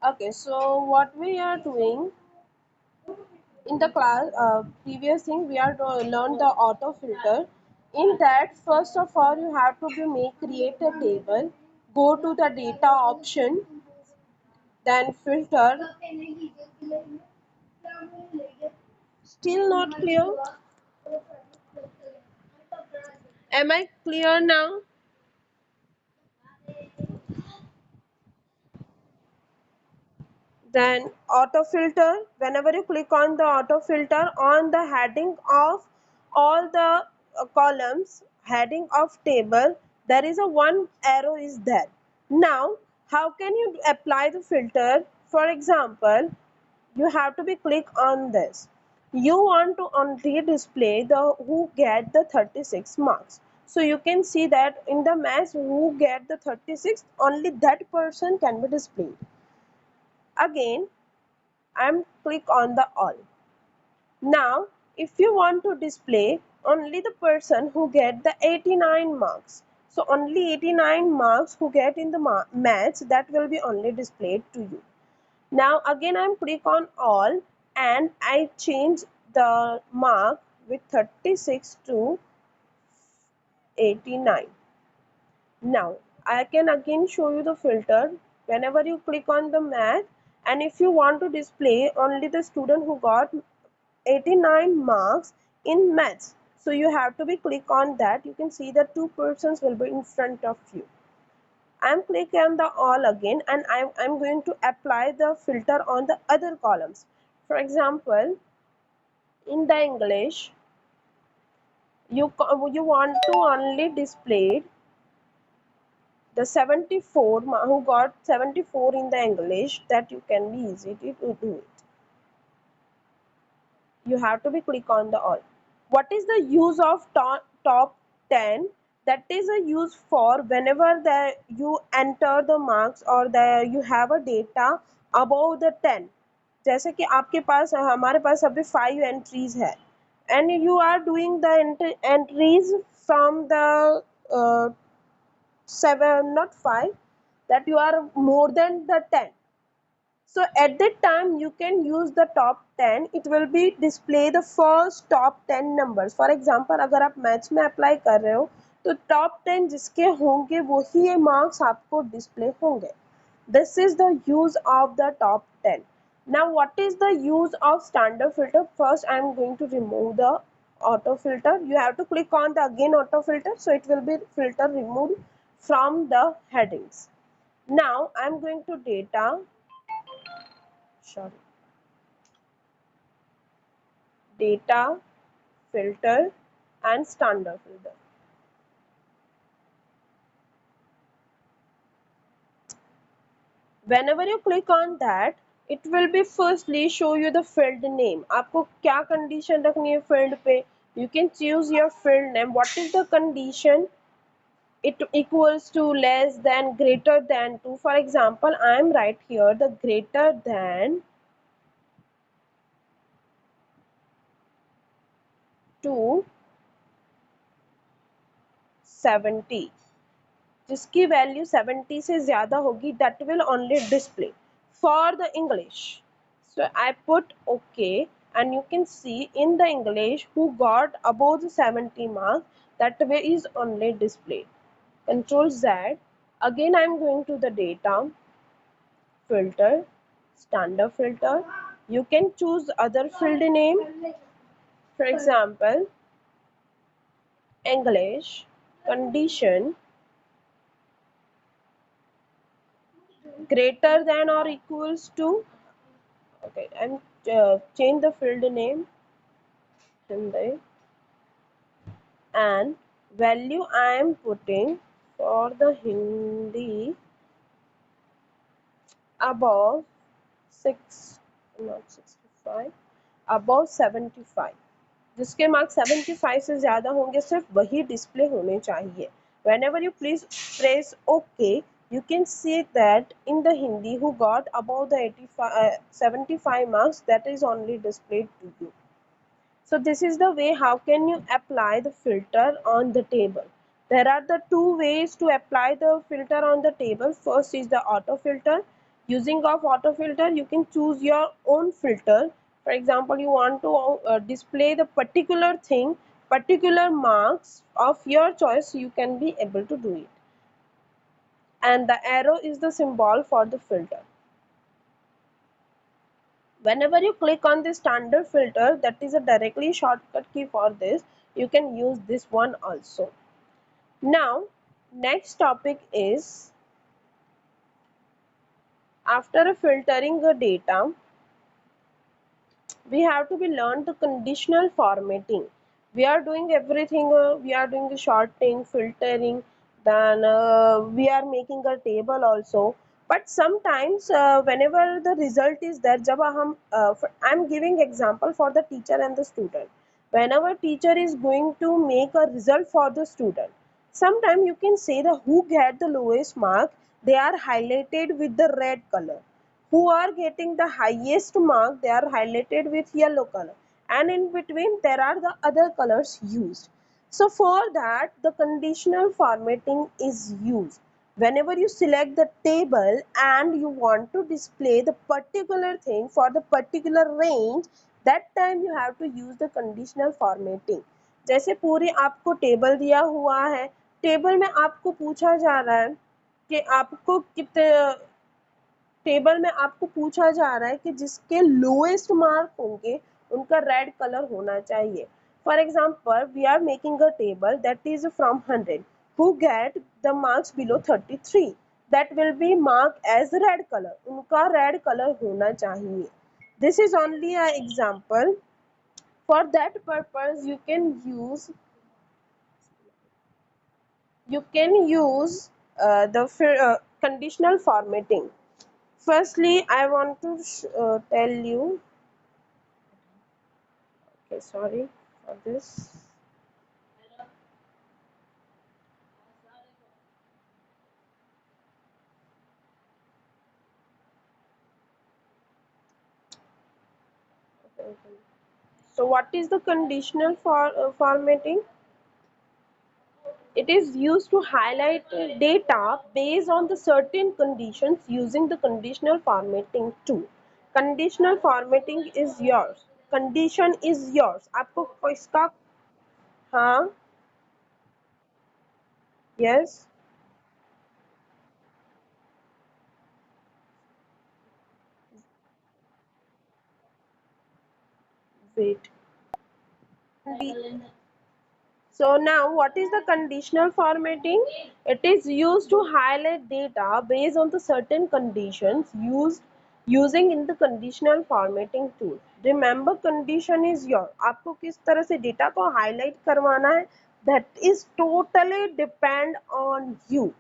Okay, so what we are doing in the class, previous thing we are to learn the auto filter. In that, first of all, you have to be make create a table, go to the data option, then filter. Still not clear? Am I clear now? Then auto filter, whenever you click on the auto filter on the heading of all the columns, heading of table, there is a one arrow is there. Now how can you apply the filter? For example, you have to be click on this. You want to only display the who get the 36 marks. So you can see that in the maths who get the 36, only that person can be displayed. Again, I'm click on the all. Now if you want to display only the person who get the 89 marks, so only 89 marks who get in the maths, that will be only displayed to you. Now again I'm click on all and I change the mark with 36 to 89. Now I can again show you the filter. Whenever you click on the math, and if you want to display only the student who got 89 marks in maths, so you have to be click on that. You can see that two persons will be in front of you. I'm clicking on the all again and I'm going to apply the filter on the other columns. For example, in the English, you want to only display the 74 who got 74 in the English, that you can be easy to do it. You have to be click on the all. What is the use of top 10? That is a use for whenever you enter the marks or you have a data above the 10. जैसे कि आपके पास हमारे पास अभी 5 entries है and you are doing the entries from the 7, not 5, that you are more than the 10. So at that time you can use the top 10. It will be display the first top 10 numbers. For example, अगर आप maths में apply कर रहे हो तो top 10 जिसके होंगे वही मार्क्स आपको डिस्प्ले होंगे. This is the use of the top 10. Now what is the use of standard filter? First I am going to remove the auto filter. You have to click on the again auto filter, so it will be filter removed from the headings. Now I am going to data, sorry, data, filter and standard filter. Whenever you click on that, it will be firstly show you the field name. आपको क्या condition रखनी है field पे? You can choose your field name. What is the condition? It equals to, less than, greater than to. For example, I am right here the greater than to 70. जिसकी value 70 से ज़्यादा होगी that will only display for the English. So I put OK and you can see in the English who got above the 70 mark, that way is only displayed. Control Z. Again I am going to the data, filter, standard filter. You can choose other field name. For example, English, condition, greater than or equals to. Okay, and change the field name Hindi, and value I am putting for the Hindi above 6, not 65, above 75. जिसके marks 75 से ज़्यादा होंगे सिर्फ वही display होने चाहिए. Whenever you please press OK, you can see that in the Hindi who got above the 75 marks, that is only displayed to you. So this is the way how can you apply the filter on the table. There are the two ways to apply the filter on the table. First is the auto filter. Using of auto filter, you can choose your own filter. For example, you want to display the particular thing, particular marks of your choice, you can be able to do it. And the arrow is the symbol for the filter. Whenever you click on the standard filter, that is a directly shortcut key for this, you can use this one also. Now next topic is, after filtering the data, we have to be learn the conditional formatting. We are doing everything, we are doing the sorting, filtering, then we are making a table also. But sometimes whenever the result is there, jab I'm giving example for the teacher and the student. Whenever teacher is going to make a result for the student, sometimes you can say the who get the lowest mark, they are highlighted with the red color. Who are getting the highest mark, they are highlighted with yellow color, and in between there are the other colors used. So for that, the conditional formatting is used. Whenever you select the table and you want to display the particular thing for the particular range, that time you have to use the conditional formatting. जैसे पूरी आपको table दिया हुआ है, table में आपको पूछा जा रहा है कि आपको कितने, टेबल में आपको पूछा जा रहा है कि जिसके लोएस्ट मार्क होंगे उनका रेड कलर होना चाहिए. For example, we are making a table that is from 100, who get the marks below 33, that will be mark as red colour, उनका रेड कलर होना चाहिए. This is only a example. For that purpose you can use the conditional formatting. Firstly, I want to tell you, okay, sorry for this. So what is the conditional formatting? It is used to highlight data based on the certain conditions using the conditional formatting tool. Conditional formatting is yours. Condition is yours. आपको इसका, हाँ, yes, wait. So now what is the conditional formatting? It is used to highlight data based on the certain conditions using in the conditional formatting tool. Remember, condition is your, आपको किस तरह से data को highlight करवाना है, that is totally depend on you.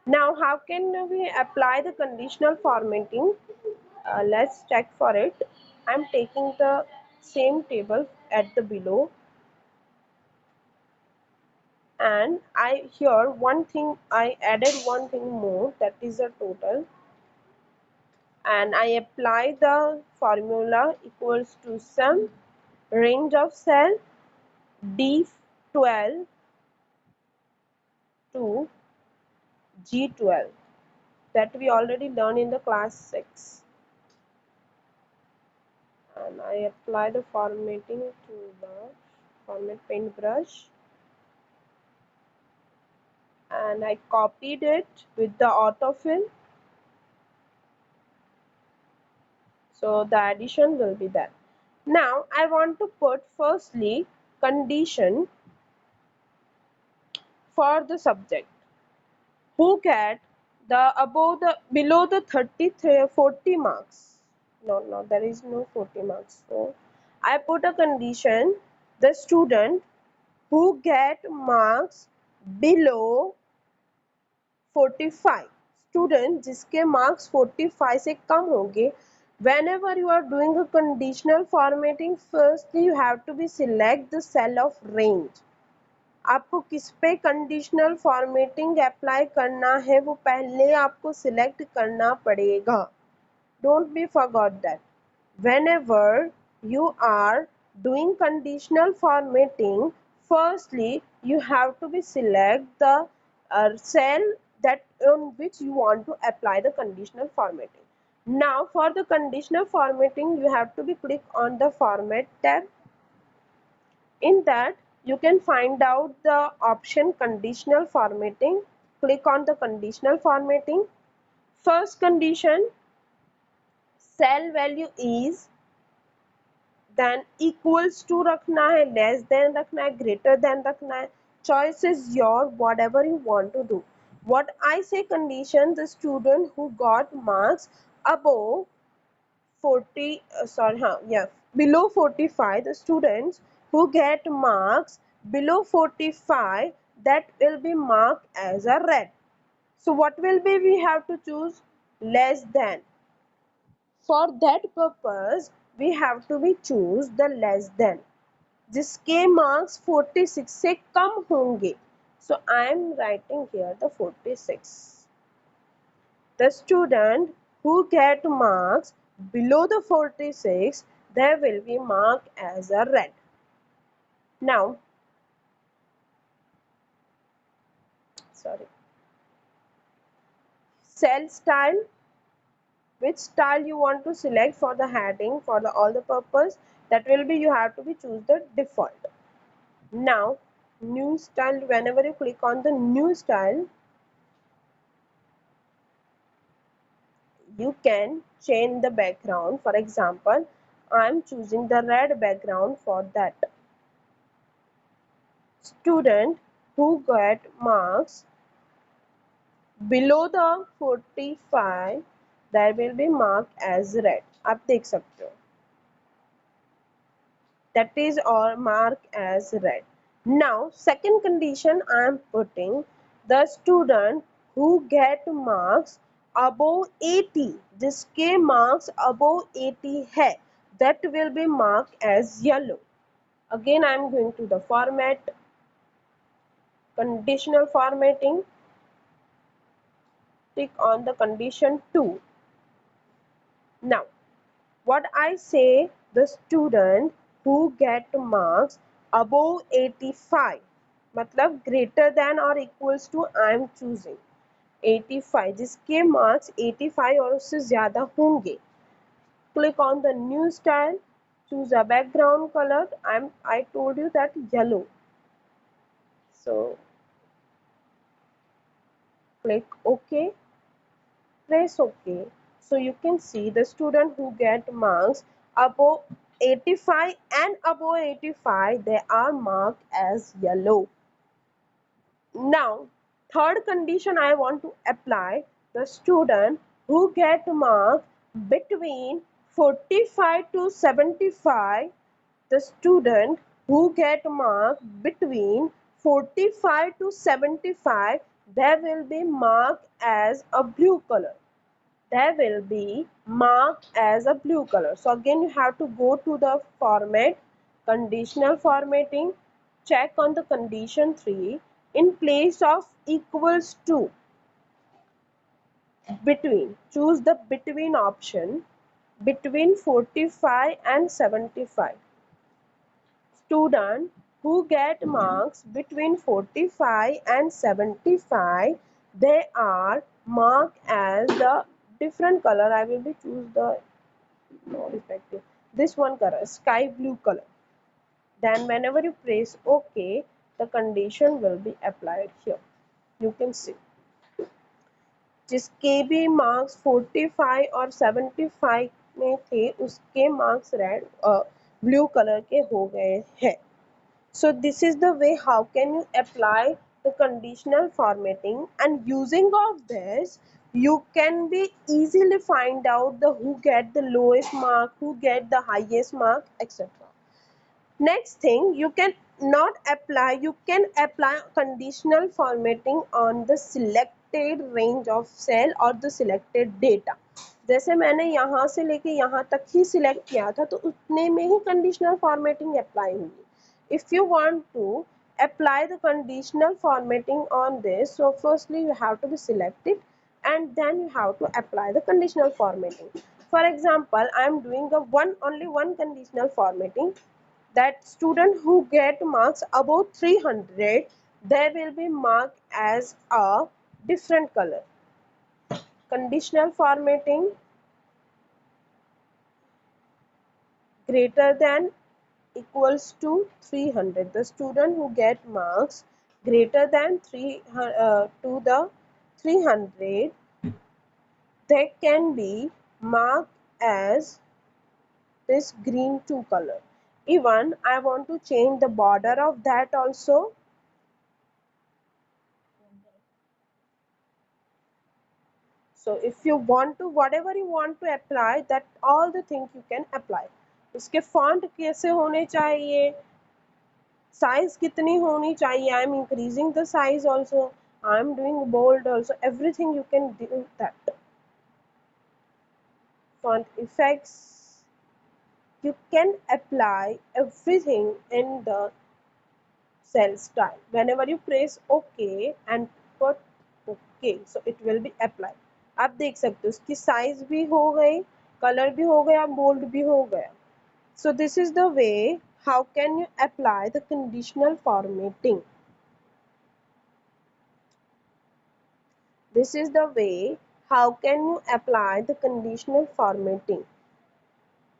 Now how can we apply the conditional formatting? Let's check for it. I'm taking the same table at the below, and I here one thing, I added one thing more, that is a total, and I apply the formula equals to sum range of cell D12 to G12, that we already learned in the class 6, and I apply the formatting to the format paintbrush, and I copied it with the autofill, so the addition will be there. Now I want to put firstly condition for the subject who get the above the below the 33 40 marks. No, there is no 40 marks. So I put a condition, the student who get marks below 45, student जिसके marks 45 से कम होंगे. Whenever you are doing a conditional formatting, firstly you have to be select the cell of range. आपको किस पे conditional formatting apply करना है वो पहले आपको सिलेक्ट करना पड़ेगा. Don't be forgot that. whenever you are doing conditional formatting, firstly you have to be select the cell that on which you want to apply the conditional formatting. Now for the conditional formatting, you have to be click on the format tab. In that you can find out the option conditional formatting. Click on the conditional formatting. First condition, cell value is, then equals to रखना है, less than रखना है, greater than रखना है. Choice is your, whatever you want to do. What I say condition, the student who got marks above 40 below 45, the students who get marks below 45, that will be marked as a red. So what will be, we have to choose less than. For that purpose we have to be choose the less than, जिसके marks 46 से कम होंगे. So I am writing here the 46. The student who get marks below the 46, they will be marked as a red. Now, cell style. Which style you want to select for the heading, for the all the purpose, that will be, you have to be choose the default. Now, new style. Whenever you click on the new style, you can change the background. For example, I am choosing the red background for that. Student who get marks below the 45, that will be marked as red. आप देख सकते हो, that is or marked as red. Now second condition I am putting, the student who get marks above 80, जिसके marks above 80 है, that will be marked as yellow. Again I am going to the format, conditional formatting. Click on the condition 2. Now what I say, the student who get marks above 85, मतलब greater than or equals to, I am choosing 85, जिसके marks 85 और उससे ज़्यादा होंगे. Click on the new style, choose a background color. I told you that yellow. So click OK, press OK. So you can see the student who get marks above 85 and above 85, they are marked as yellow. Now third condition I want to apply, the student who get marks between 45 to 75, the student who get marks between 45 to 75, they will be marked as a blue color. They will be marked as a blue color. So again you have to go to the format, conditional formatting, check on the condition 3, in place of equals to, between, choose the between option, between 45 and 75. Student who get marks between 45 and 75, they are marked as the different color. I will be choose the more effective, this one color, sky blue color. Then whenever you press OK, the condition will be applied here. You can see जिसके भी marks 45 और 75 में थे, उसके marks red blue colour के हो गए हैं. So this is the way how can you apply the conditional formatting, and using of this you can be easily find out the who get the lowest mark, who get the highest mark, etc. Next thing, you can apply conditional formatting on the selected range of cell or the selected data. जैसे मैंने यहाँ से लेके यहाँ तक ही select किया था, तो उतने में ही कंडीशनल फॉर्मेटिंग अप्लाई होगी. If you want to apply the conditional formatting on this, so firstly you have to be selected and then you have to apply the conditional formatting. For example, I am doing only one conditional formatting, that student who get marks above 300, they will be marked as a different color. Conditional formatting, greater than equals to 300. The student who get marks greater than 300 to the 300, they can be marked as this green 2 color. Even I want to change the border of that also. So if you want to, whatever you want to apply, that all the things you can apply. उसके font कैसे होने चाहिए, size कितनी होनी चाहिए, I am increasing the size also, I am doing bold also, everything you can do that. Font effects, you can apply everything in the cell style. Whenever you press OK and put OK, so it will be applied. आप देख सकते हो उसकी size भी हो गई, colour भी हो गया, बोल्ड भी हो गया. So this is the way how can you apply the conditional formatting. This is the way how can you apply the conditional formatting.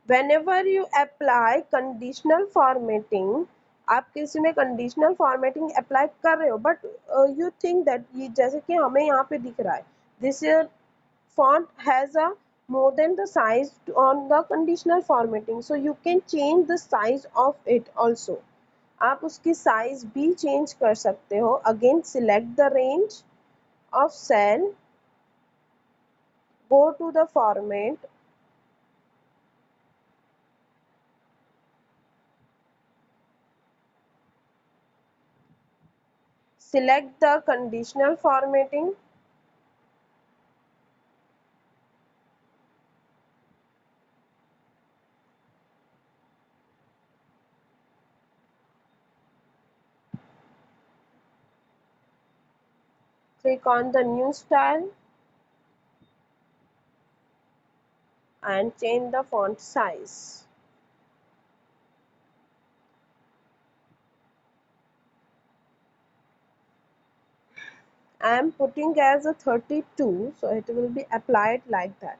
Whenever you apply conditional formatting, आप किसी में conditional formatting apply कर रहे हो, but you think that ये जैसे कि हमें यहाँ पे दिख रहा है, this font has a more than the size on the conditional formatting, so you can change the size of it also. आप उसकी size भी change कर सकते हो. Again select the range of cell, go to the format, select the conditional formatting, click on the new style and change the font size. I am putting as a 32, so it will be applied like that.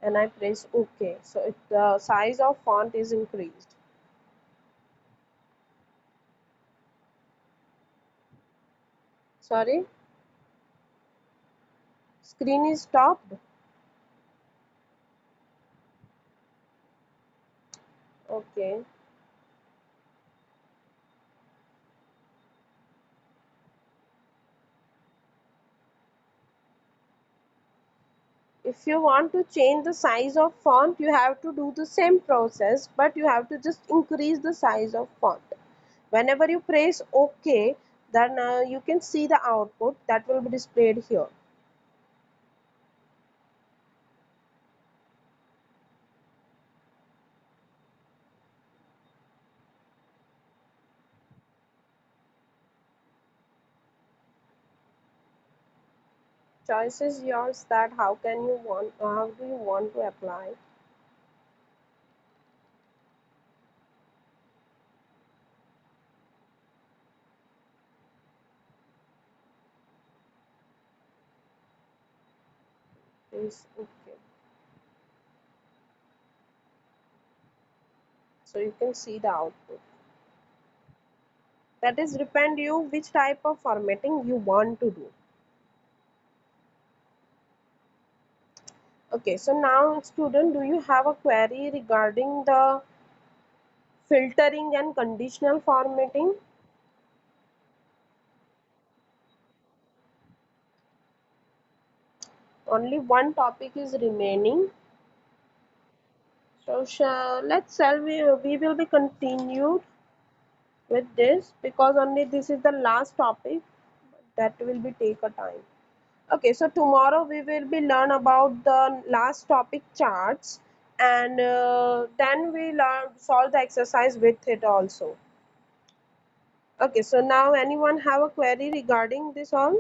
And I press OK, so the size of font is increased. Sorry, screen is stopped. Okay. If you want to change the size of font, you have to do the same process, but you have to just increase the size of font. Whenever you press OK, then you can see the output that will be displayed here. Choice is yours that how do you want to apply. Is okay. So you can see the output. That is depend you which type of formatting you want to do. Okay, so now student, do you have a query regarding the filtering and conditional formatting? Only one topic is remaining. So we will be continued with this because only this is the last topic that will be take a time. Okay, so tomorrow we will be learn about the last topic, charts, and then we learn solve the exercise with it also. Okay, so now anyone have a query regarding this all?